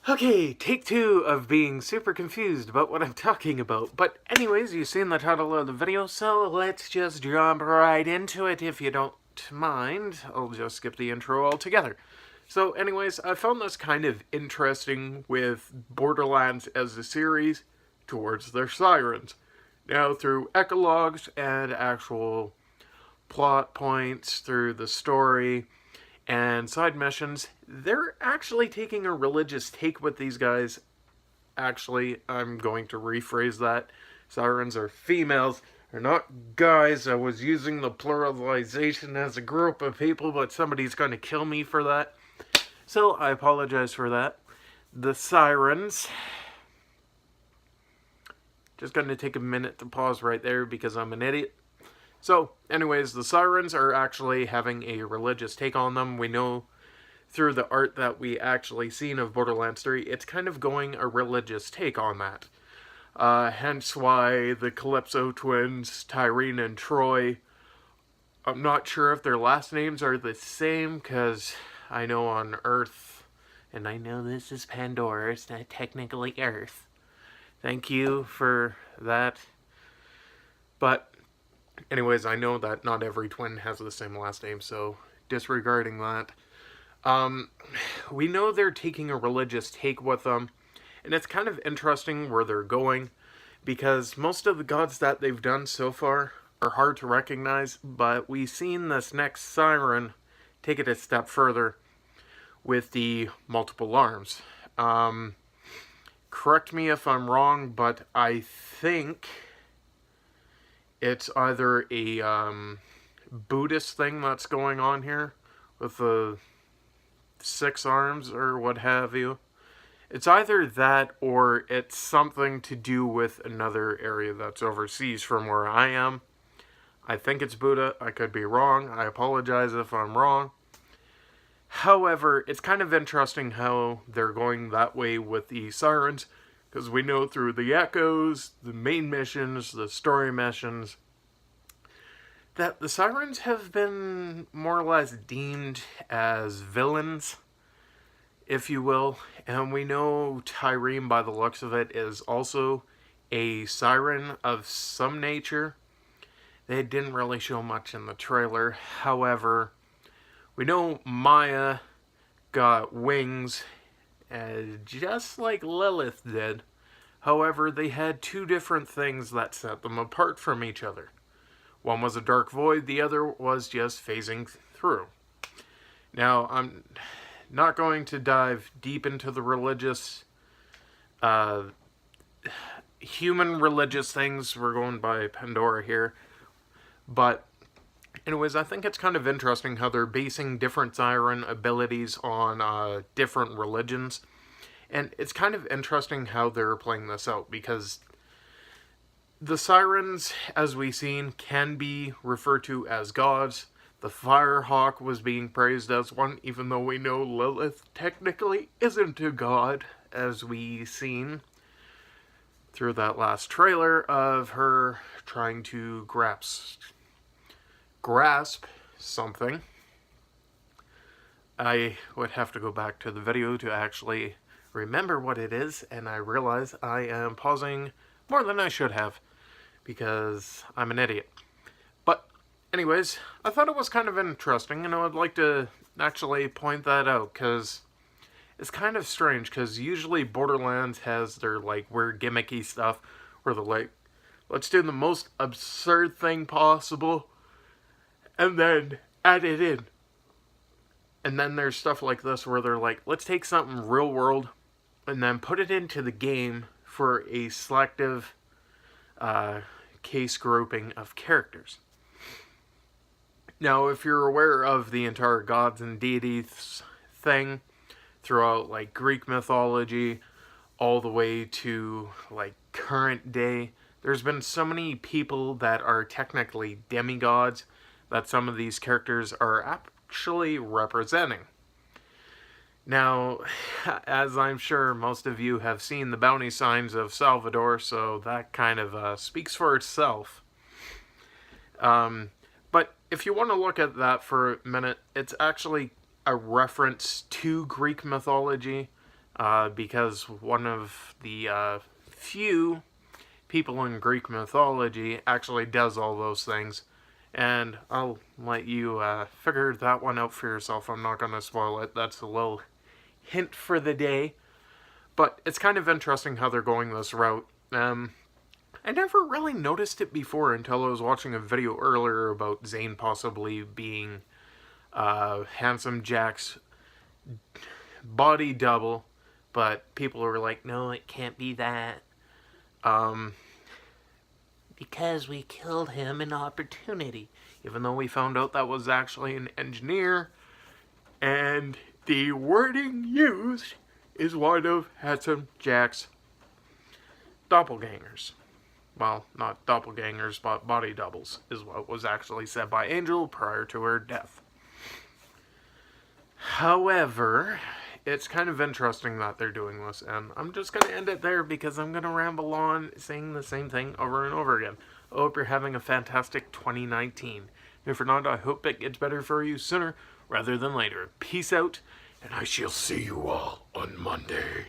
Okay, take two of being super confused about what I'm talking about. But anyways, you've seen the title of the video, so let's just jump right into it if you don't mind. I'll just skip the intro altogether. So anyways, I found this kind of interesting with Borderlands as a series towards their sirens. Now, through ecologues and actual plot points through the story and side missions, they're actually taking a religious take with these guys. Actually, I'm going to rephrase that. Sirens are females. They're not guys. I was using the pluralization as a group of people, but somebody's going to kill me for that. So I apologize for that. The sirens. Just going to take a minute to pause right there because I'm an idiot. So, anyways, the sirens are actually having a religious take on them. We know through the art that we actually seen of Borderlands 3, it's kind of going a religious take on that. Hence why the Calypso twins, Tyrene and Troy, I'm not sure if their last names are the same, because I know on Earth, and I know this is Pandora, it's not technically Earth. Thank you for that. But anyways, I know that not every twin has the same last name, so disregarding that. We know they're taking a religious take with them, and it's kind of interesting where they're going, because most of the gods that they've done so far are hard to recognize, but we've seen this next siren take it a step further with the multiple arms. Correct me if I'm wrong, but I think it's either a Buddhist thing that's going on here with the 6 arms or what have you. It's either that or it's something to do with another area that's overseas from where I am. I think it's Buddha. I could be wrong. I apologize if I'm wrong. However, it's kind of interesting how they're going that way with the sirens, because we know through the echoes, the main missions, the story missions, that the sirens have been more or less deemed as villains, if you will. And we know Tyrene, by the looks of it, is also a siren of some nature. They didn't really show much in the trailer. However, we know Maya got wings, just like Lilith did. However, they had two different things that set them apart from each other. One was a dark void, the other was just phasing through. Now, I'm not going to dive deep into the religious, human religious things. We're going by Pandora here. But anyways, I think it's kind of interesting how they're basing different siren abilities on different religions. And it's kind of interesting how they're playing this out, because the sirens, as we've seen, can be referred to as gods. The Firehawk was being praised as one, even though we know Lilith technically isn't a god, as we've seen through that last trailer of her trying to grasp something. I would have to go back to the video to actually remember what it is, and I realize I am pausing more than I should have, because I'm an idiot. But anyways, I thought it was kind of interesting, and I would like to actually point that out, because it's kind of strange, because usually Borderlands has their, like, weird gimmicky stuff, where they're like, let's do the most absurd thing possible, and then add it in. And then there's stuff like this where they're like, let's take something real world, and then put it into the game for a selective case grouping of characters. Now, if you're aware of the entire gods and deities thing throughout, like, Greek mythology all the way to, like, current day, there's been so many people that are technically demigods that some of these characters are actually representing. Now, as I'm sure most of you have seen the bounty signs of Salvador, so that kind of speaks for itself. But if you want to look at that for a minute, it's actually a reference to Greek mythology because one of the few people in Greek mythology actually does all those things. And I'll let you figure that one out for yourself. I'm not going to spoil it. That's a little hint for the day. But it's kind of interesting how they're going this route. I never really noticed it before until I was watching a video earlier about Zane possibly being Handsome Jack's body double. But people were like, no, it can't be that. Because we killed him in opportunity. Even though we found out that was actually an engineer. And the wording used is one of Handsome Jack's doppelgangers. Well, not doppelgangers, but body doubles, is what was actually said by Angel prior to her death. However, it's kind of interesting that they're doing this, and I'm just going to end it there because I'm going to ramble on saying the same thing over and over again. I hope you're having a fantastic 2019. If you're not, I hope it gets better for you sooner rather than later. Peace out, and I shall see you all on Monday.